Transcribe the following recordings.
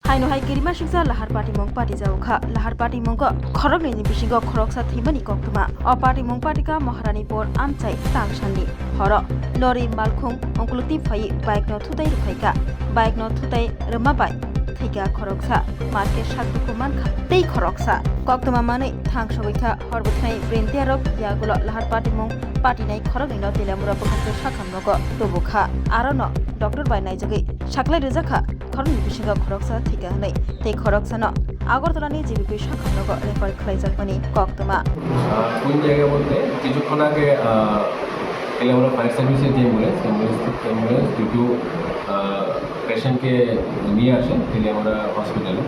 Haino hai girima shiksa lahar party mong party jawkha lahar party mong khorokni ni bisingo khoroksa thimani koktuma o party mong party ka Maharanipuro amchai tangshani horo lori malkhung Okokloktwi phai Bikeno thutai Thwikha Bikeno thutai rama bai Thwikha Khoroksa market shakduku mankha tei Khoroksa koktuma manai thang sogikha horbuthai brintiarok yagulo lahar party mong party nai khorokni no Teliamura bokhamke sakhamnogo tobukha arono doctor bai naijogei saklai rejakha khorokni bisingo Khoroksa Thwikha hanai tei Khoroksa no আগরতলানি GBP শাখানগর record খাইজাকমানি কক্তমা কোন জায়গা বলতে কিছুক্ষণ আগে Teliamura fire সার্ভিসের যে অ্যাম্বুলেন্স দুটো পেশেন্টকে নিয়ে আসে তেলিয়ামুরা হসপিটালে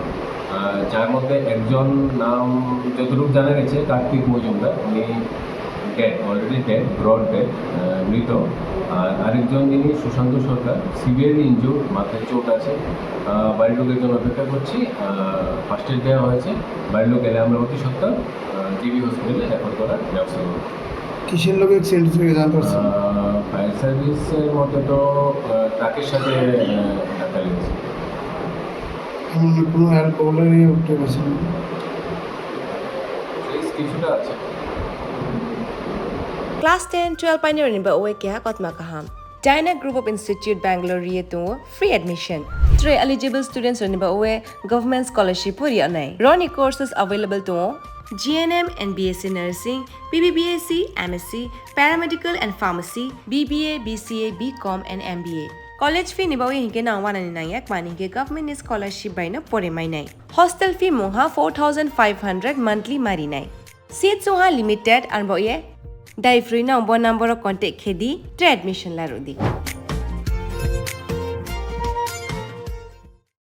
যার মধ্যে একজন নাম যতটুকু জানা গেছে কার্তিক মজুমদার উনি dead already dead brought dead মৃত আর আরেকজন যিনি সুশান্ত সরকার সিভিয়ারলি ইনজুর্ড মাথায় চোট আছে বাড়ির লোকের জন্য অপেক্ষা করছি ফার্স্ট এড দেওয়া হয়েছে বাড়ির লোক এলে আমরা অতি সত্ত্বর জিবি হসপিটালে রেফার করার ব্যবস্থা করব কিসের লোক অ্যাক্সিডেন্ট থেকে জানতে পারছেন ফায়ার সার্ভিসের মধ্যে তো ট্রাকের সাথে ধাক্কা লেগেছে কোনো অ্যালকোহলের নিয়ে উঠতে পারছেন কিছুটা আছে Class 10, 12 pioneer in Baoe Kya Kotmakaham. Dyna Group of Institute Bangalore Rieto free admission. 3 eligible students in Baoe government scholarship puri anai. Roni courses available to GNM and BSc Nursing, BBBSc, MSc, Paramedical and Pharmacy, BBA, BCA, BCom and MBA. College fee ni Baoe hinke na 199 mani ke government scholarship by na pore mai nai. Hostel fee moha 4500 monthly mari nai. Seats moha limited and Baoe Dai free number contact khedi admission la rodi.